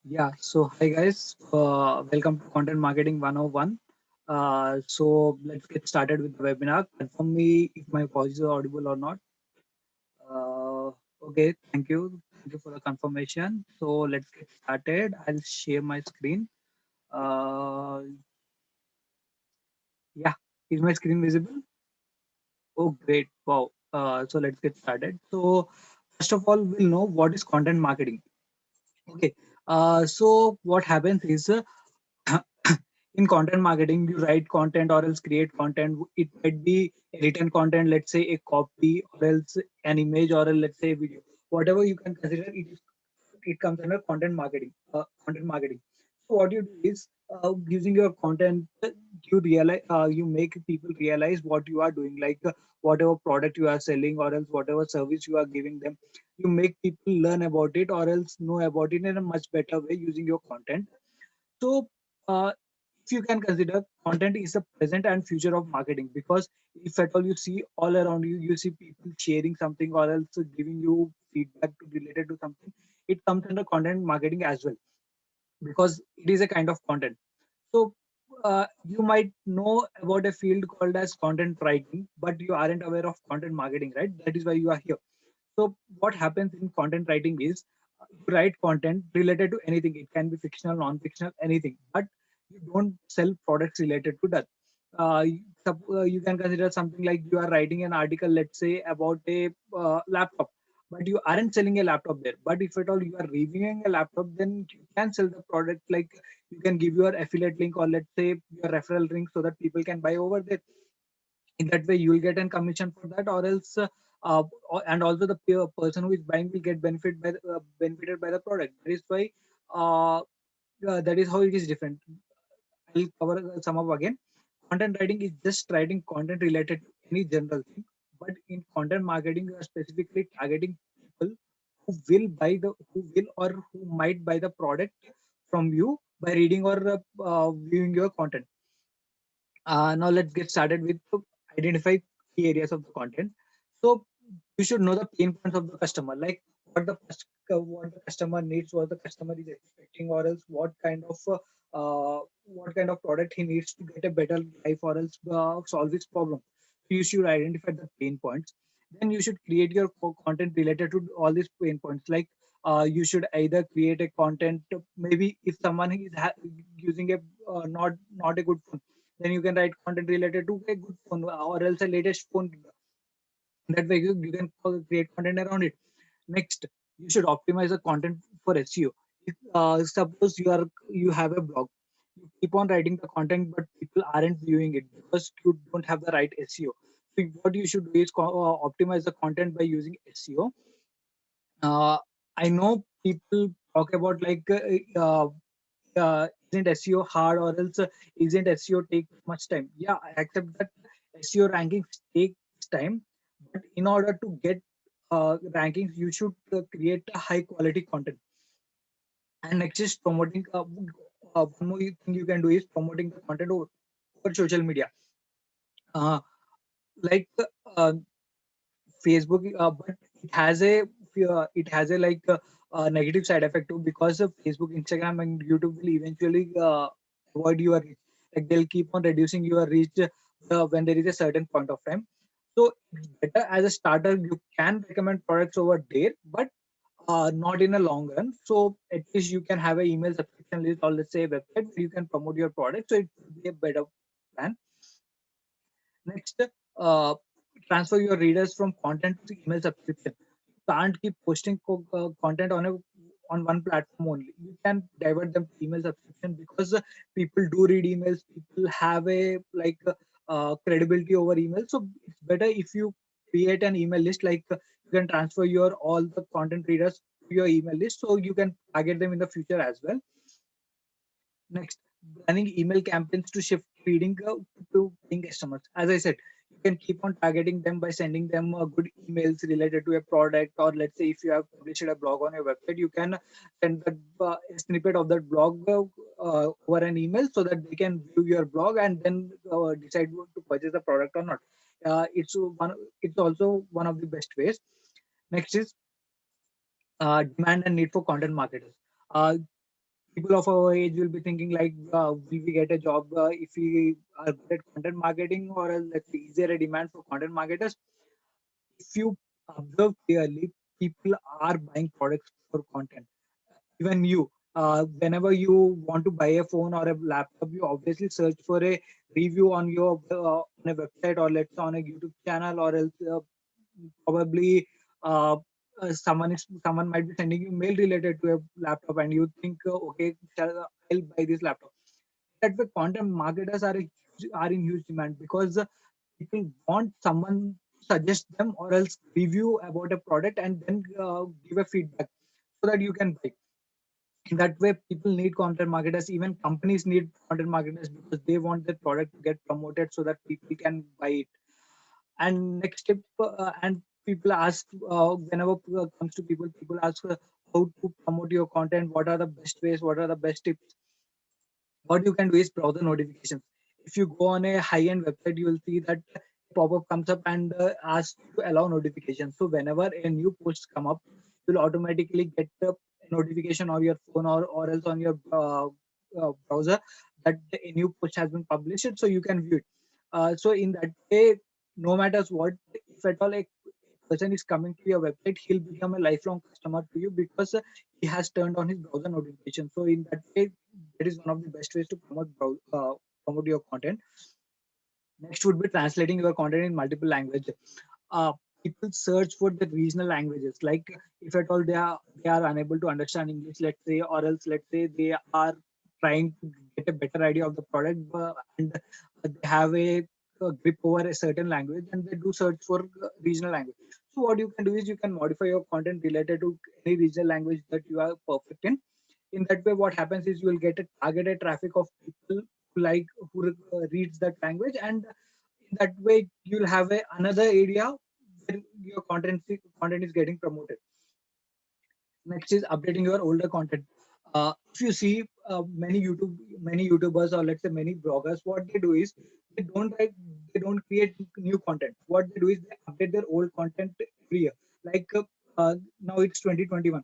Yeah, so hi guys, welcome to Content Marketing 101. So let's get started with the webinar. Confirm me if my voice is audible or not. Uh, okay, thank you. Thank you for the confirmation. So let's get started. I'll share my screen. Uh, yeah, is my screen visible? Oh, great. Wow. So let's get started. So first of all, we'll know what is content marketing. Okay. So what happens is in content marketing you write content or else create content. It might be a written content, let's say a copy, or else an image, or let's say a video. Whatever you can consider, it comes under content marketing. So what you do is, using your content, you realize, you make people realize what you are doing, like whatever product you are selling or else whatever service you are giving them. You make people learn about it or else know about it in a much better way using your content. So, if you can consider, content is the present and future of marketing, because if at all you see all around you, you see people sharing something or else giving you feedback related to something. It comes under content marketing as well, because it is a kind of content. So, you might know about a field called as content writing, but you aren't aware of content marketing, right? That is why you are here. So what happens in content writing is, you write content related to anything. It can be fictional, non-fictional, anything. But you don't sell products related to that. You can consider something like you are writing an article, let's say about a laptop, but you aren't selling a laptop there. But if at all you are reviewing a laptop, then you can sell the product. Like you can give your affiliate link, or let's say your referral link, so that people can buy over there. In that way you will get a commission for that, or else and also the person who is buying will get benefited by the product. That is why, uh, that is how it is different. I'll cover some of again. Content writing is just writing content related to any general thing, but in content marketing you are specifically targeting people who will or who might buy the product from you by reading or viewing your content. Now let's get started with to identify key areas of the content. So you should know the pain points of the customer, like what the customer needs, what the customer is expecting, or else what kind of product he needs to get a better life, or else solve this problem. So you should identify the pain points. Then you should create your content related to all these pain points. Like you should either create a content. Maybe if someone is using a not a good phone, then you can write content related to a good phone or else a latest phone. That way you can create content around it. Next, you should optimize the content for SEO. If, suppose you have a blog, you keep on writing the content, but people aren't viewing it because you don't have the right SEO. So what you should do is optimize the content by using SEO. uh, I know people talk about like, isn't SEO hard, or else isn't SEO take much time? Yeah, I accept that SEO rankings takes time, but in order to get rankings, you should create a high quality content. And next is promoting. One more thing you can do is promoting the content over social media, uh, like Facebook, but it has a like negative side effect too, because of Facebook, Instagram, and YouTube will eventually avoid your reach. Like they'll keep on reducing your reach when there is a certain point of time. So it's better as a starter. You can recommend products over there, but not in a long run. So at least you can have an email subscription list, or let's say a website where you can promote your product. So it would be a better plan. Next, uh, transfer your readers from content to email subscription. You can't keep posting content on one platform only. You can divert them to email subscription, because people do read emails. People have a like credibility over email. So it's better if you create an email list. Like you can transfer your all the content readers to your email list, so you can target them in the future as well. Next, running email campaigns to shift reading to paying customers. As I said, you can keep on targeting them by sending them good emails related to a product, or let's say if you have published a blog on your website, you can send a snippet of that blog over an email, so that they can view your blog and then decide to purchase the product or not. It's also one of the best ways. Next is demand and need for content marketers. Uh, people of our age will be thinking like, will we get a job if we are good at content marketing, or else, let's say, is there a demand for content marketers? If you observe clearly, people are buying products for content. Even you, whenever you want to buy a phone or a laptop, you obviously search for a review on your on a website, or let's say on a YouTube channel, or else probably uh, someone might be sending you mail related to a laptop, and you think, okay, I'll buy this laptop. That way, content marketers are in huge demand, because people want someone to suggest them or else review about a product, and then give a feedback so that you can buy. In that way, people need content marketers. Even companies need content marketers, because they want their product to get promoted so that people can buy it. And next step, and people ask, whenever comes to people ask, how to promote your content, what are the best ways, what are the best tips. What you can do is browser notifications. If you go on a high-end website, you will see that pop-up comes up and asks you to allow notifications. So whenever a new post come up, you'll automatically get a notification on your phone, or else on your browser, that a new post has been published, so you can view it. So in that way, no matters what, if at all a person is coming to your website, he'll become a lifelong customer to you, because he has turned on his browser notification. So in that way, that is one of the best ways to promote your content. Next would be translating your content in multiple languages. uh, People search for the regional languages, like if at all they are unable to understand English, let's say, or else, let's say, they are trying to get a better idea of the product, and they have a grip over a certain language, and they do search for regional language. So what you can do is you can modify your content related to any regional language that you are perfect in. In that way, what happens is you will get a targeted traffic of people who reads that language, and in that way you'll have another area where your content is getting promoted. Next is updating your older content. If you see, many YouTubers, or let's say many bloggers, what they do is they don't create new content. What they do is they update their old content every year. Like, now it's 2021.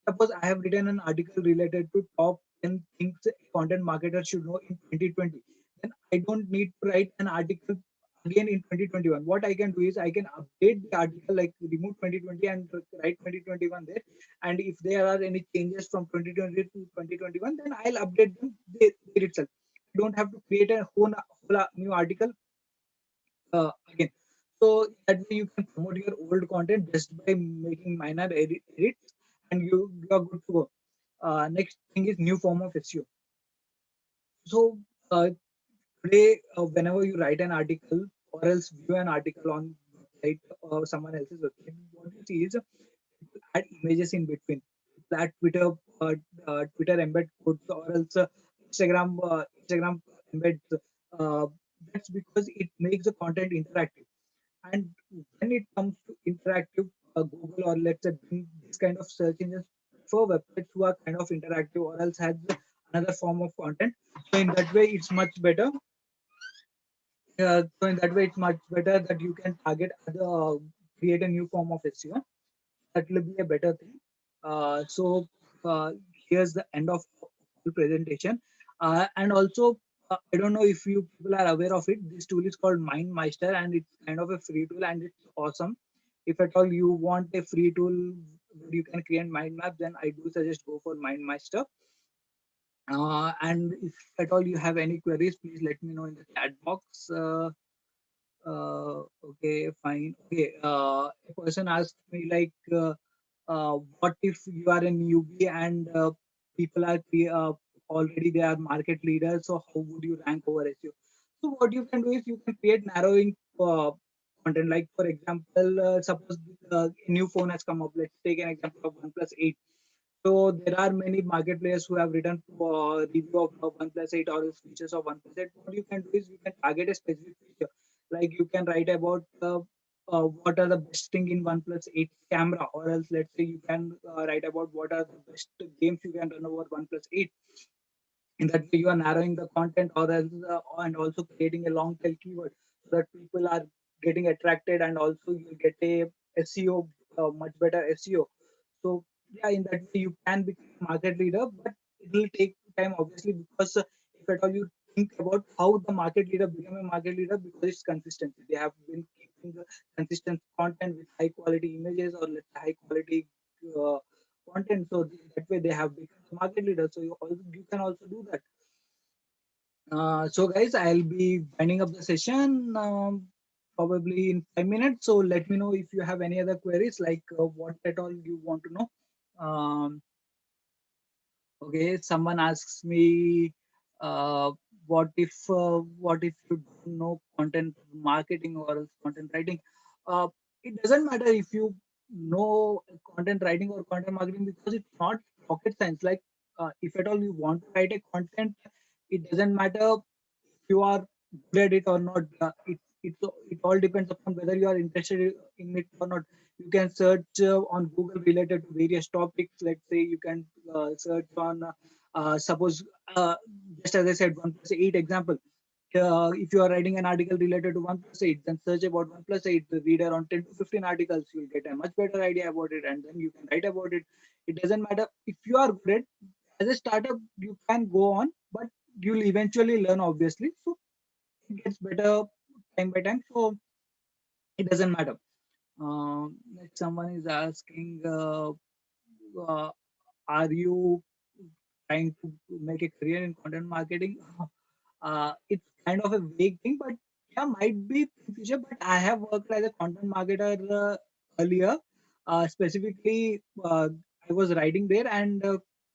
Suppose I have written an article related to top 10 things a content marketer should know in 2020. Then I don't need to write an article again in 2021. What I can do is I can update the article, like remove 2020 and write 2021 there. And if there are any changes from 2020 to 2021, then I'll update them there itself. I don't have to create a whole new article again. So that way you can promote your old content just by making minor edits, and you are good to go. Next thing is new form of SEO. So today, whenever you write an article or else view an article on website or someone else's website, what you see is people add images in between. People add Twitter embed quotes, or else Instagram embeds. Uh, that's because it makes the content interactive. And when it comes to interactive, Google, or let's say Bing, this kind of search engines for websites who are kind of interactive, or else has another form of content. So in that way, it's much better. So in that way, it's much better that you can create a new form of SEO. That will be a better thing. So uh, here's the end of the presentation. And also, I don't know if you people are aware of it. This tool is called MindMeister, and it's kind of a free tool, and it's awesome. If at all you want a free tool where you can create mind map, then I do suggest go for MindMeister. And if at all you have any queries, please let me know in the chat box. Okay, fine. Okay, a person asked me like, what if you are a newbie and people are already they are market leaders? So how would you rank over SEO? So what you can do is you can create narrowing content. Like for example, suppose a new phone has come up. Let's take an example of OnePlus 8. So there are many market players who have written review of OnePlus 8 or features of OnePlus 8. What you can do is you can target a specific feature. Like you can write about what are the best thing in OnePlus 8 camera, or else let's say you can write about what are the best games you can run over OnePlus 8. In that way, you are narrowing the content, or else, and also creating a long tail keyword so that people are getting attracted, and also you get a SEO, much better SEO. So yeah, in that way you can become market leader, but it will take time, obviously, because if at all you think about how the market leader became a market leader, because it's consistency. They have been keeping the consistent content with high quality images, or let's say high quality uh, content. So that way they have become the market leader. So you can also do that. So guys, I'll be winding up the session probably in 5 minutes. So let me know if you have any other queries, like what at all you want to know. Um, okay, someone asks me, uh, what if you don't know content marketing or else content writing? Uh, it doesn't matter if you know content writing or content marketing, because it's not rocket science. Like if at all you want to write a content, it doesn't matter you are good at it or not. It all depends upon whether you are interested in it or not. You can search on Google related to various topics. Let's say you can search on suppose just as I said, 1+8 example. If you are writing an article related to 1+8, then search about 1+8. Read around 10 to 15 articles. You'll get a much better idea about it, and then you can write about it. It doesn't matter if you are good at. As a startup, you can go on, but you'll eventually learn, obviously. So it gets better time by time. So it doesn't matter. Like someone is asking, uh, are you trying to make a career in content marketing? It's kind of a vague thing, but yeah, might be in future. But I have worked as a content marketer earlier. Specifically, I was writing there, and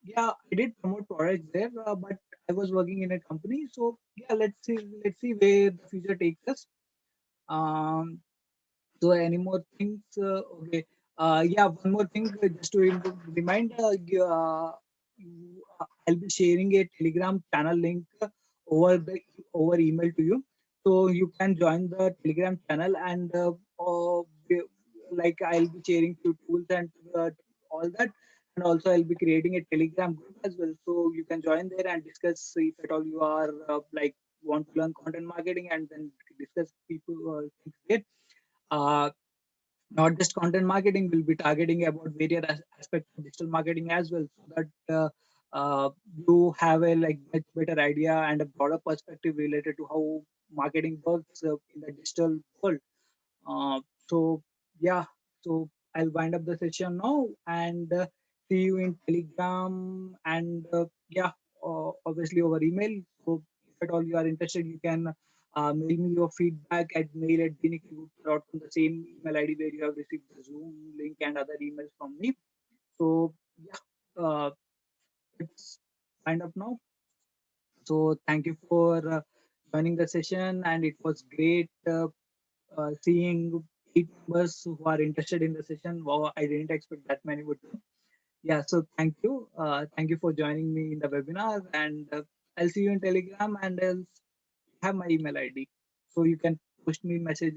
yeah, I did promote products there. But I was working in a company, so yeah, let's see where the future takes us. Um, so any more things? Okay. Yeah, one more thing, just to remind, I'll be sharing a Telegram channel link over the over email to you, so you can join the Telegram channel, and like I'll be sharing few tools and all that, and also I'll be creating a Telegram group as well, so you can join there and discuss if at all you are like want to learn content marketing, and then discuss people things there. Uh, Not just content marketing, will be targeting about various aspects of digital marketing as well, so that you have a like much better idea and a broader perspective related to how marketing works in the digital world. uh, so yeah, so I'll wind up the session now, and see you in Telegram, and yeah, obviously over email. So if at all you are interested, you can mail me your feedback at mail@com, the same email ID where you have received the Zoom link and other emails from me. So yeah, it's wind up now. So thank you for joining the session, and it was great seeing 8 members who are interested in the session. Wow, I didn't expect that many would. Yeah, so thank you. Thank you for joining me in the webinar, and I'll see you in Telegram, and I'll have my email ID. So you can push me message,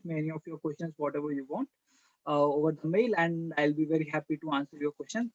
me any of your questions, whatever you want, over the mail, and I'll be very happy to answer your questions.